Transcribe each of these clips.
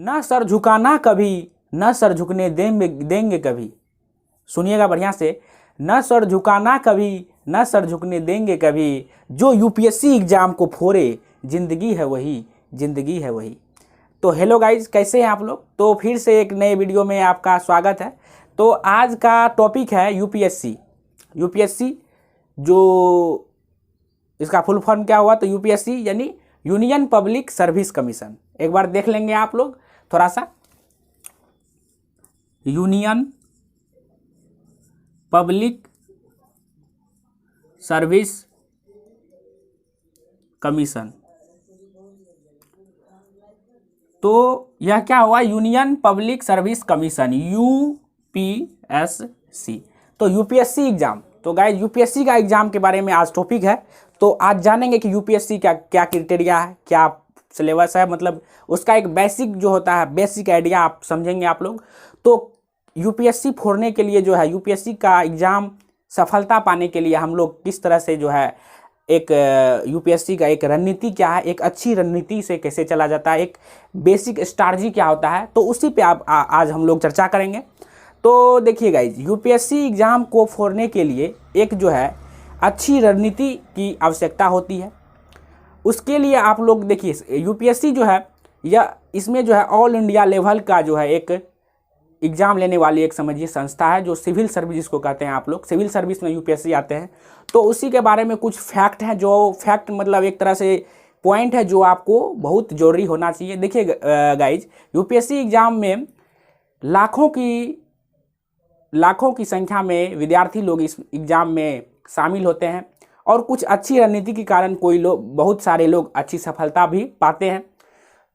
ना सर झुकाना कभी, न सर झुकने देंगे कभी। सुनिएगा बढ़िया से, न सर झुकाना कभी, न सर झुकने देंगे कभी, जो यूपीएससी एग्जाम को फोड़े, जिंदगी है वही, जिंदगी है वही। तो हेलो गाइज, कैसे हैं आप लोग? तो फिर से एक नए वीडियो में आपका स्वागत है। तो आज का टॉपिक है यूपीएससी। यूपीएससी जो इसका फुल फॉर्म क्या हुआ, तो यूपीएससी यानी यूनियन पब्लिक सर्विस कमीशन। एक बार देख लेंगे आप लोग थोड़ा सा। यूनियन पब्लिक सर्विस कमीशन, तो यह क्या हुआ? Union public service commission, UPSC. तो यूपीएससी एग्जाम, तो गाइस यूपीएससी का एग्जाम के बारे में आज टॉपिक है। तो आज जानेंगे कि यूपीएससी का क्या क्राइटेरिया है, क्या सिलेबस है, मतलब उसका एक बेसिक जो होता है, बेसिक आइडिया आप समझेंगे आप लोग। तो यूपीएससी फोड़ने के लिए जो है, यूपीएससी का एग्जाम सफलता पाने के लिए हम लोग किस तरह से जो है एक यूपीएससी का एक रणनीति क्या है, एक अच्छी रणनीति से कैसे चला जाता है, एक बेसिक स्ट्रैटेजी क्या होता है, तो उसी पे आज हम लोग चर्चा करेंगे। तो देखिए गाइज, यूपीएससी एग्जाम को फोड़ने के लिए एक जो है अच्छी रणनीति की आवश्यकता होती है। उसके लिए आप लोग देखिए, यूपीएससी जो है या इसमें जो है ऑल इंडिया लेवल का जो है एक एग्जाम लेने वाली एक समझिए संस्था है, जो सिविल सर्विस को कहते हैं। आप लोग सिविल सर्विस में यूपीएससी आते हैं, तो उसी के बारे में कुछ फैक्ट हैं, जो फैक्ट मतलब एक तरह से पॉइंट है जो आपको बहुत जरूरी होना चाहिए। देखिए गाइज, यूपीएससी एग्जाम में लाखों की संख्या में विद्यार्थी लोग इस एग्जाम में शामिल होते हैं, और कुछ अच्छी रणनीति के कारण बहुत सारे लोग अच्छी सफलता भी पाते हैं।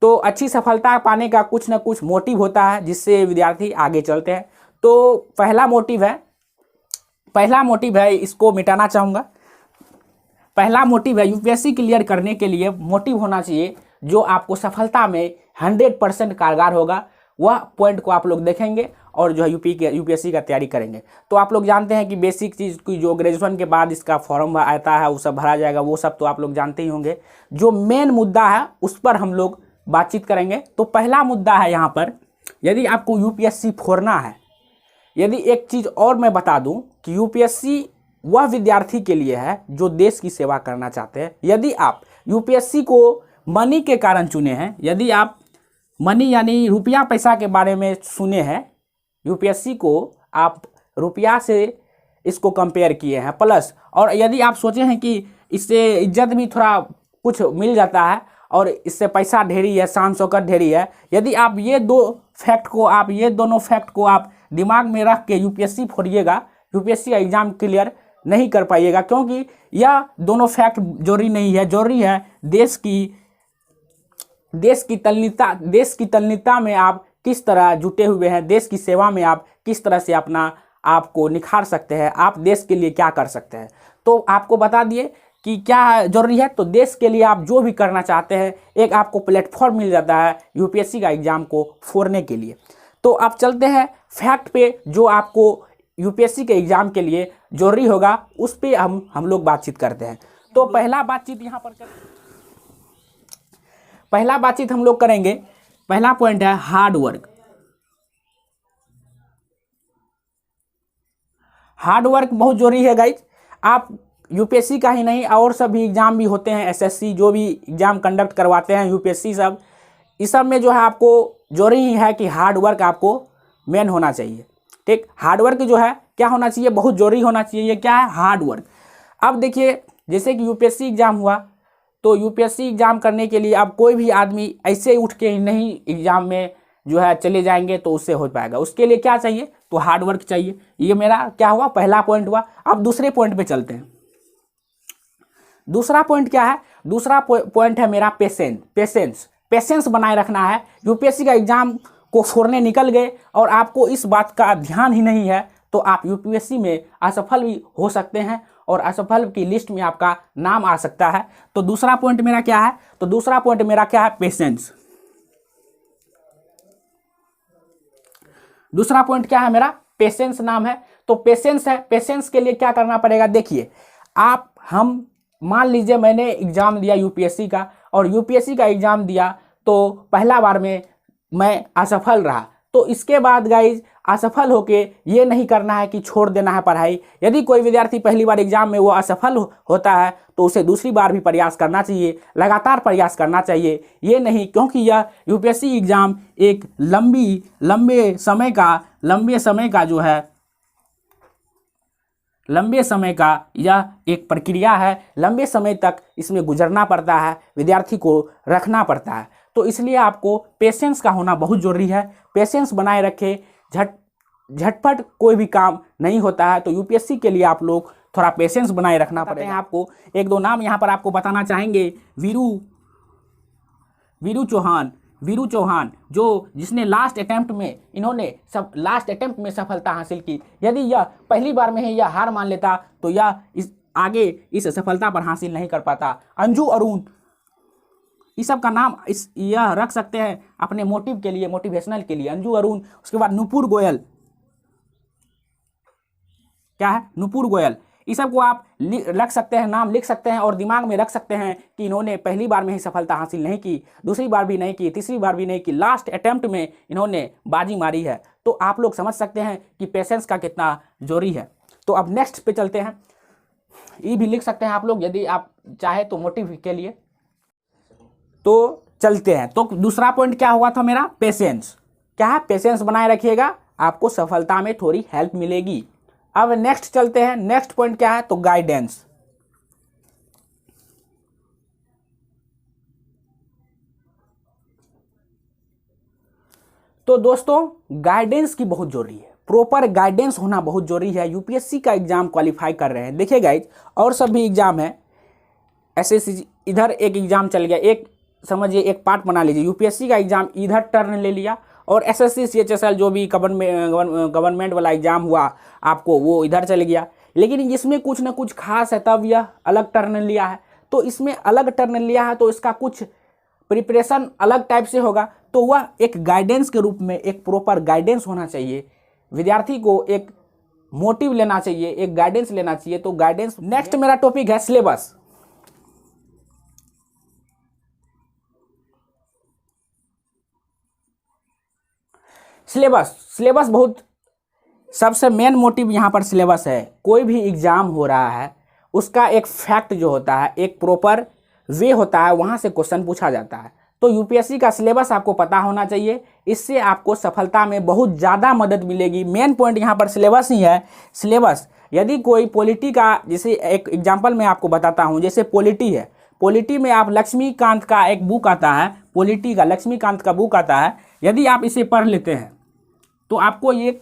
तो अच्छी सफलता पाने का कुछ ना कुछ मोटिव होता है, जिससे विद्यार्थी आगे चलते हैं। तो पहला मोटिव है, इसको मिटाना चाहूँगा। पहला मोटिव है, यूपीएससी क्लियर करने के लिए मोटिव होना चाहिए जो आपको सफलता में 100% कारगर होगा। वह पॉइंट को आप लोग देखेंगे और जो है यूपीएससी का तैयारी करेंगे। तो आप लोग जानते हैं कि बेसिक चीज़ की जो ग्रेजुएशन के बाद इसका फॉर्म आता है वो सब भरा जाएगा, वो सब तो आप लोग जानते ही होंगे। जो मेन मुद्दा है उस पर हम लोग बातचीत करेंगे। तो पहला मुद्दा है यहाँ पर, यदि आपको यूपीएससी फोड़ना है, यदि एक चीज़ और मैं बता दूं कि यूपीएससी वह विद्यार्थी के लिए है जो देश की सेवा करना चाहते हैं। यदि आप यूपीएससी को मनी के कारण चुने हैं, यदि आप मनी यानी रुपया पैसा के बारे में सुने हैं, यूपीएससी को आप रुपया से इसको कंपेयर किए हैं प्लस, और यदि आप सोचे हैं कि इससे इज्जत भी थोड़ा कुछ मिल जाता है और इससे पैसा ढेरी है, शान शौकत ढेरी है, यदि आप ये दोनों फैक्ट को आप दिमाग में रख के यूपीएससी फोड़िएगा, यूपीएससी का एग्जाम क्लियर नहीं कर पाइएगा। क्योंकि यह दोनों फैक्ट जरूरी नहीं है, जरूरी है देश की तल्लीनता में आप किस तरह जुटे हुए हैं, देश की सेवा में आप किस तरह से अपना आप को निखार सकते हैं, आप देश के लिए क्या कर सकते हैं। तो आपको बता दिए कि क्या जरूरी है। तो देश के लिए आप जो भी करना चाहते हैं, एक आपको प्लेटफॉर्म मिल जाता है यूपीएससी का एग्जाम को फोड़ने के लिए। तो आप चलते हैं फैक्ट पे, जो आपको यूपीएससी के एग्जाम के लिए जरूरी होगा, उस पे हम लोग बातचीत करते हैं। तो पहला बातचीत हम लोग करेंगे। पहला पॉइंट है हार्ड वर्क। हार्ड वर्क बहुत जरूरी है गाइज। आप यूपीएससी का ही नहीं और सभी एग्जाम भी होते हैं, एसएससी जो भी एग्जाम कंडक्ट करवाते हैं यूपीएससी सब, इस सब में जो है आपको जरूरी है कि हार्ड वर्क आपको मेन होना चाहिए। ठीक, हार्ड वर्क जो है क्या होना चाहिए, बहुत जरूरी होना चाहिए। ये क्या है? Hard work. अब देखिए, जैसे कि यूपीएससी एग्जाम हुआ, तो यूपीएससी एग्जाम करने के लिए अब कोई भी आदमी ऐसे उठ के नहीं एग्जाम में जो है चले जाएंगे तो उससे हो पाएगा। उसके लिए क्या चाहिए? तो हार्ड वर्क चाहिए। ये मेरा क्या हुआ? पहला पॉइंट हुआ। अब दूसरे पॉइंट पे चलते हैं। दूसरा पॉइंट क्या है? दूसरा पॉइंट है मेरा पेशेंस बनाए रखना है। यूपीएससी का एग्जाम को फोड़ने निकल गए और आपको इस बात का ध्यान ही नहीं है, तो आप यूपीएससी में असफल भी हो सकते हैं और असफल की लिस्ट में आपका नाम आ सकता है। तो दूसरा पॉइंट मेरा क्या है? तो दूसरा पॉइंट मेरा क्या है? पेशेंस। दूसरा पॉइंट क्या है मेरा? पेशेंस नाम है। तो पेशेंस है। पेशेंस के लिए क्या करना पड़ेगा? देखिए, हम मान लीजिए मैंने एग्जाम दिया यूपीएससी का, और यूपीएससी का एग्जाम दिया तो पहला बार में मैं असफल रहा, तो इसके बाद गाइज असफल होके ये नहीं करना है कि छोड़ देना है पढ़ाई। यदि कोई विद्यार्थी पहली बार एग्जाम में वो असफल होता है तो उसे दूसरी बार भी प्रयास करना चाहिए, लगातार प्रयास करना चाहिए। ये नहीं, क्योंकि यह यूपीएससी एग्जाम एक लंबे समय का यह एक प्रक्रिया है। लंबे समय तक इसमें गुजरना पड़ता है, विद्यार्थी को रखना पड़ता है। तो इसलिए आपको पेशेंस का होना बहुत ज़रूरी है। पेशेंस बनाए रखें, झटपट कोई भी काम नहीं होता है। तो यूपीएससी के लिए आप लोग थोड़ा पेशेंस बनाए रखना पड़ेगा। आपको एक दो नाम यहाँ पर आपको बताना चाहेंगे। वीरू चौहान जिसने लास्ट अटेम्प्ट में सफलता हासिल की। यदि यह पहली बार में ही यह हार मान लेता तो यह आगे इस सफलता पर हासिल नहीं कर पाता। अंजू अरुण, इस सब का नाम यह रख सकते हैं अपने मोटिव के लिए, मोटिवेशनल के लिए। अंजू अरुण, उसके बाद नुपुर गोयल, क्या है, नुपुर गोयल। इस सब को आप रख सकते हैं, नाम लिख सकते हैं और दिमाग में रख सकते हैं कि इन्होंने पहली बार में ही सफलता हासिल नहीं की, दूसरी बार भी नहीं की, तीसरी बार भी नहीं की, लास्ट अटेम्प्ट में इन्होंने बाजी मारी है। तो आप लोग समझ सकते हैं कि पेशेंस का कितना जरूरी है। तो अब नेक्स्ट पे चलते हैं। ये भी लिख सकते हैं आप लोग यदि आप चाहे तो मोटिव के लिए। तो चलते हैं। तो दूसरा पॉइंट क्या हुआ था मेरा, पेशेंस। क्या है, पेशेंस बनाए रखिएगा, आपको सफलता में थोड़ी हेल्प मिलेगी। अब नेक्स्ट चलते हैं। नेक्स्ट पॉइंट क्या है, तो गाइडेंस। तो दोस्तों गाइडेंस की बहुत जरूरी है, प्रॉपर गाइडेंस होना बहुत जरूरी है। यूपीएससी का एग्जाम क्वालिफाई कर रहे हैं, देखिए गाइज, और सब भी एग्जाम है। एसएससी इधर एक एग्जाम चल गया, एक समझिए एक पार्ट बना लीजिए। यूपीएससी का एग्जाम इधर टर्न ले लिया और एसएससी सीएचएसएल जो भी गवर्नमेंट वाला एग्जाम हुआ आपको, वो इधर चल गया। लेकिन इसमें कुछ ना कुछ खास है, तब यह अलग टर्न लिया है। तो इसमें अलग टर्न लिया है तो इसका कुछ प्रिपरेशन अलग टाइप से होगा। तो वह एक गाइडेंस के रूप में, एक प्रॉपर गाइडेंस होना चाहिए। विद्यार्थी को एक मोटिव लेना चाहिए, एक गाइडेंस लेना चाहिए। तो गाइडेंस। नेक्स्ट मेरा टॉपिक है सिलेबस। सिलेबस बहुत सबसे मेन मोटिव यहाँ पर सिलेबस है। कोई भी एग्जाम हो रहा है उसका एक फैक्ट जो होता है, एक प्रॉपर वे होता है, वहाँ से क्वेश्चन पूछा जाता है। तो यूपीएससी का सिलेबस आपको पता होना चाहिए, इससे आपको सफलता में बहुत ज़्यादा मदद मिलेगी। मेन पॉइंट यहाँ पर सिलेबस ही है। सिलेबस, यदि कोई पॉलिटी का, जैसे एक एग्जाम्पल मैं आपको बताता हूँ, जैसे पॉलिटी है, पॉलिटी में आप लक्ष्मीकांत का एक बुक आता है, पॉलिटी का लक्ष्मीकांत का बुक आता है। यदि आप इसे पढ़ लेते हैं तो आपको ये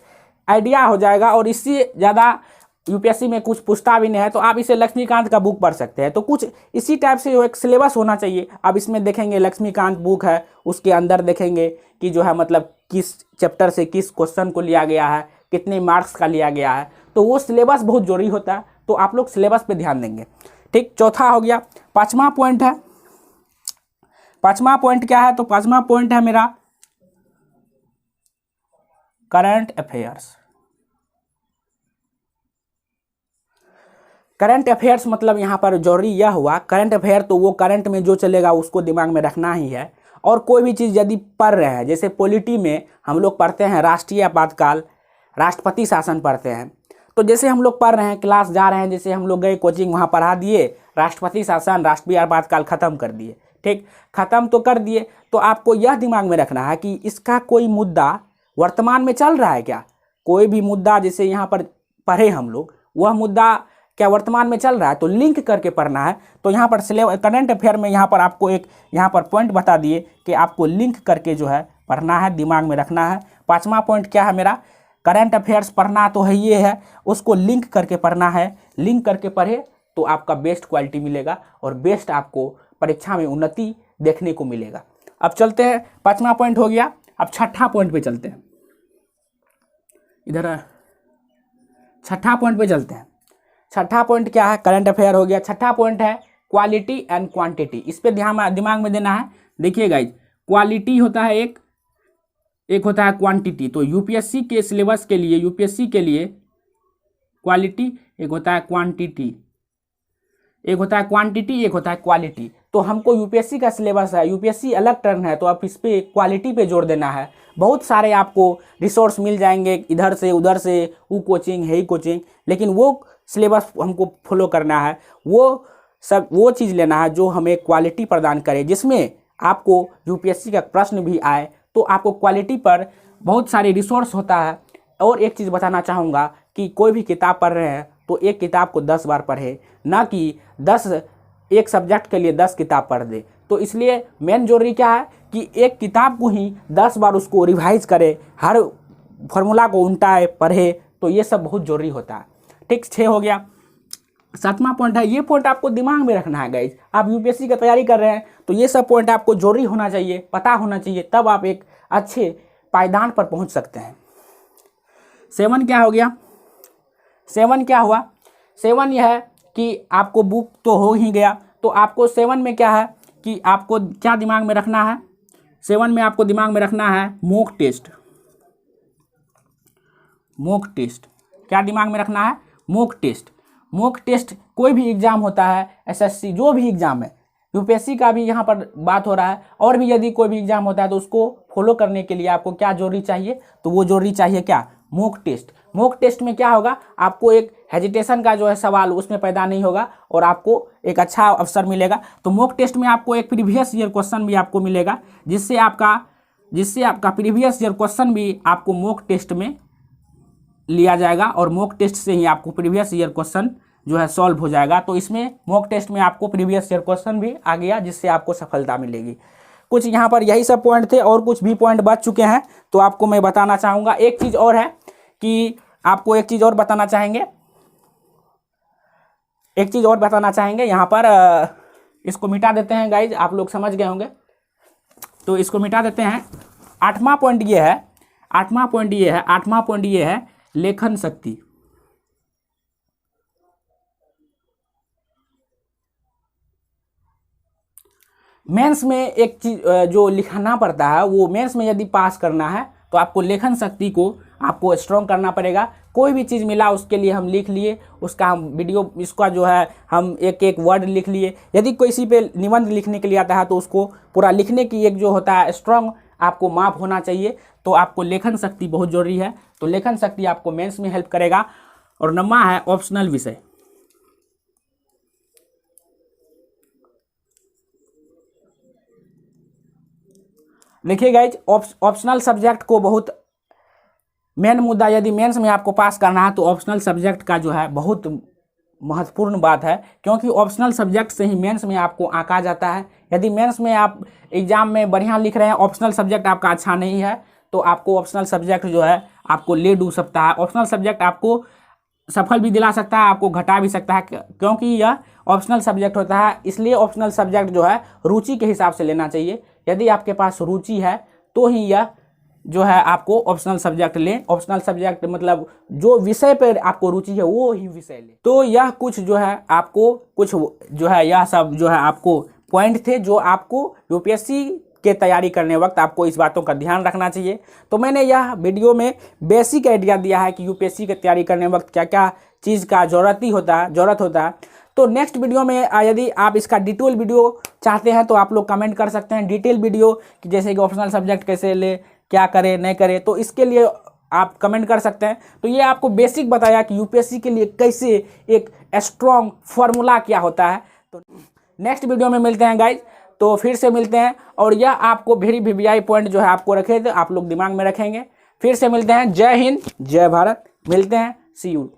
आइडिया हो जाएगा, और इससे ज़्यादा यूपीएससी में कुछ पूछता भी नहीं है। तो आप इसे लक्ष्मीकांत का बुक पढ़ सकते हैं। तो कुछ इसी टाइप से एक सिलेबस होना चाहिए। अब इसमें देखेंगे लक्ष्मीकांत बुक है, उसके अंदर देखेंगे कि जो है मतलब किस चैप्टर से किस क्वेश्चन को लिया गया है, कितने मार्क्स का लिया गया है। तो वो सिलेबस बहुत जरूरी होता है। तो आप लोग सिलेबस पे ध्यान देंगे। ठीक, चौथा हो गया। पाँचवा पॉइंट है, पाँचवा पॉइंट क्या है, तो पाँचवा पॉइंट है मेरा करंट अफेयर्स। करंट अफेयर्स मतलब यहाँ पर जरूरी यह हुआ, करंट अफेयर तो वो करंट में जो चलेगा उसको दिमाग में रखना ही है। और कोई भी चीज़ यदि पढ़ रहे हैं, जैसे पॉलिटी में हम लोग पढ़ते हैं राष्ट्रीय आपातकाल, राष्ट्रपति शासन पढ़ते हैं। तो जैसे हम लोग पढ़ रहे हैं, क्लास जा रहे हैं, जैसे हम लोग गए कोचिंग, वहाँ पढ़ा दिए राष्ट्रपति शासन, राष्ट्रीय आपातकाल खत्म कर दिए। ठीक, खत्म तो कर दिए, तो आपको यह दिमाग में रखना है कि इसका कोई मुद्दा वर्तमान में चल रहा है क्या। कोई भी मुद्दा जैसे यहाँ पर पढ़े हम लोग, वह मुद्दा क्या वर्तमान में चल रहा है, तो लिंक करके पढ़ना है। तो यहाँ पर करंट अफेयर में यहाँ पर आपको एक यहाँ पर पॉइंट बता दिए कि आपको लिंक करके जो है पढ़ना है, दिमाग में रखना है। पाँचवा पॉइंट क्या है मेरा, करंट अफेयर्स पढ़ना तो है, ये है, उसको लिंक करके पढ़ना है। लिंक करके पढ़े तो आपका बेस्ट क्वालिटी मिलेगा और बेस्ट आपको परीक्षा में उन्नति देखने को मिलेगा। अब चलते हैं, पाँचवा पॉइंट हो गया। अब छठा पॉइंट पे चलते हैं, इधर छठा पॉइंट पे चलते हैं। छठा पॉइंट क्या है, करंट अफेयर हो गया। छठा पॉइंट है क्वालिटी एंड क्वांटिटी। इस पे दिमाग में देना है। देखिए गाइज, क्वालिटी होता है एक होता है क्वांटिटी। तो यूपीएससी के सिलेबस के लिए, यूपीएससी के लिए क्वालिटी, एक होता है क्वांटिटी, एक होता है क्वांटिटी, एक होता है क्वालिटी। तो हमको यूपीएससी का सिलेबस है, यूपीएससी अलग टर्न है, तो आप इस पर क्वालिटी पे जोर देना है। बहुत सारे आपको रिसोर्स मिल जाएंगे इधर से उधर से, वो कोचिंग है ही कोचिंग, लेकिन वो सिलेबस हमको फॉलो करना है, वो चीज़ लेना है जो हमें क्वालिटी प्रदान करे, जिसमें आपको यूपीएससी का प्रश्न भी आए तो आपको क्वालिटी पर बहुत सारे रिसोर्स होता है। और एक चीज़ बताना चाहूँगा कि कोई भी किताब पढ़ रहे हैं तो एक किताब को 10 बार पढ़े, ना कि 10 एक सब्जेक्ट के लिए 10 किताब पढ़ दे। तो इसलिए मेन जरूरी क्या है कि एक किताब को ही 10 बार उसको रिवाइज करे, हर फार्मूला को उल्टाए पढ़े, तो ये सब बहुत जरूरी होता है। ठीक, 6 हो गया। 7वां पॉइंट है, ये पॉइंट आपको दिमाग में रखना है गाइज। आप यूपीएससी की तैयारी कर रहे हैं तो ये सब पॉइंट आपको जरूरी होना चाहिए, पता होना चाहिए, तब आप एक अच्छे पायदान पर पहुंच सकते हैं। 7 क्या हो गया? 7 क्या हुआ? 7 यह है कि आपको बुक तो हो ही गया, तो आपको 7 में क्या है कि आपको क्या दिमाग में रखना है? 7 में आपको दिमाग में रखना है मॉक टेस्ट। मॉक टेस्ट क्या दिमाग में रखना है? Mock test. मॉक टेस्ट कोई भी एग्जाम होता है, एसएससी जो भी एग्जाम है, यूपीएससी का भी यहाँ पर बात हो रहा है, और भी यदि कोई भी एग्जाम होता है तो उसको फॉलो करने के लिए आपको क्या जरूरी चाहिए? तो वो जरूरी चाहिए क्या? Mock test. मॉक टेस्ट में क्या होगा, आपको एक हेजिटेशन का जो है सवाल उसमें पैदा नहीं होगा और आपको एक अच्छा अवसर मिलेगा। तो मॉक टेस्ट में आपको एक प्रीवियस ईयर क्वेश्चन भी आपको मिलेगा, जिससे आपका प्रीवियस ईयर क्वेश्चन भी आपको मॉक टेस्ट में लिया जाएगा और मॉक टेस्ट से ही आपको प्रीवियस ईयर क्वेश्चन जो है सॉल्व हो जाएगा। तो इसमें मॉक टेस्ट में आपको प्रीवियस ईयर क्वेश्चन भी आ गया, जिससे आपको सफलता मिलेगी। कुछ यहाँ पर यही सब पॉइंट थे, और कुछ भी पॉइंट बच चुके हैं तो आपको मैं बताना चाहूँगा। एक चीज़ और है कि आपको एक चीज़ और बताना चाहेंगे, यहाँ पर इसको मिटा देते हैं गाइज, आप लोग समझ गए होंगे तो इसको मिटा देते हैं। 8वां पॉइंट ये है लेखन शक्ति। मेंस में एक चीज जो लिखना पड़ता है, वो मेंस में यदि पास करना है तो आपको लेखन शक्ति को आपको स्ट्रॉन्ग करना पड़ेगा। कोई भी चीज़ मिला उसके लिए हम लिख लिए, उसका हम वीडियो, इसका जो है हम एक एक वर्ड लिख लिए। यदि किसी पे निबंध लिखने के लिए आता है तो उसको पूरा लिखने की एक जो होता है स्ट्रॉन्ग आपको माप होना चाहिए। तो आपको लेखन शक्ति बहुत जरूरी है, तो लेखन शक्ति आपको मेंस में हेल्प करेगा। और 9वां है ऑप्शनल विषय। देखिए गाइज, ऑप्शनल सब्जेक्ट को बहुत मेन मुद्दा, यदि मेंस में आपको पास करना है तो ऑप्शनल सब्जेक्ट का जो है बहुत महत्वपूर्ण बात है, क्योंकि ऑप्शनल सब्जेक्ट से ही मेंस में आपको आंका जाता है। यदि मेंस में आप एग्जाम में बढ़िया लिख रहे हैं, ऑप्शनल सब्जेक्ट आपका अच्छा नहीं है, तो आपको ऑप्शनल सब्जेक्ट जो है आपको ले डूब सकता है। ऑप्शनल सब्जेक्ट आपको सफल भी दिला सकता है, आपको घटा भी सकता है, क्योंकि यह ऑप्शनल सब्जेक्ट होता है। इसलिए ऑप्शनल सब्जेक्ट जो है रुचि के हिसाब से लेना चाहिए। यदि आपके पास रुचि है तो ही यह जो है आपको ऑप्शनल सब्जेक्ट लें। ऑप्शनल सब्जेक्ट मतलब जो विषय पर आपको रुचि है वो ही विषय लें। तो यह कुछ जो है आपको कुछ जो है यह सब जो है आपको पॉइंट थे जो आपको यूपीएससी के तैयारी करने वक्त आपको इस बातों का ध्यान रखना चाहिए। तो मैंने यह वीडियो में बेसिक आइडिया दिया है कि यूपीएससी की तैयारी करने वक्त क्या क्या चीज़ का ज़रूरत होता है। तो नेक्स्ट वीडियो में यदि आप इसका डिटेल वीडियो चाहते हैं तो आप लोग कमेंट कर सकते हैं, डिटेल वीडियो कि जैसे कि ऑप्शनल सब्जेक्ट कैसे ले, क्या करें नहीं करें, तो इसके लिए आप कमेंट कर सकते हैं। तो ये आपको बेसिक बताया कि यूपीएससी के लिए कैसे एक स्ट्रॉन्ग फार्मूला क्या होता है। तो नेक्स्ट वीडियो में मिलते हैं गाइज, तो फिर से मिलते हैं। और यह आपको वेरी वीवीआई पॉइंट जो है आपको रखे थे, आप लोग दिमाग में रखेंगे। फिर से मिलते हैं। जय हिंद, जय भारत, मिलते हैं, सी यू।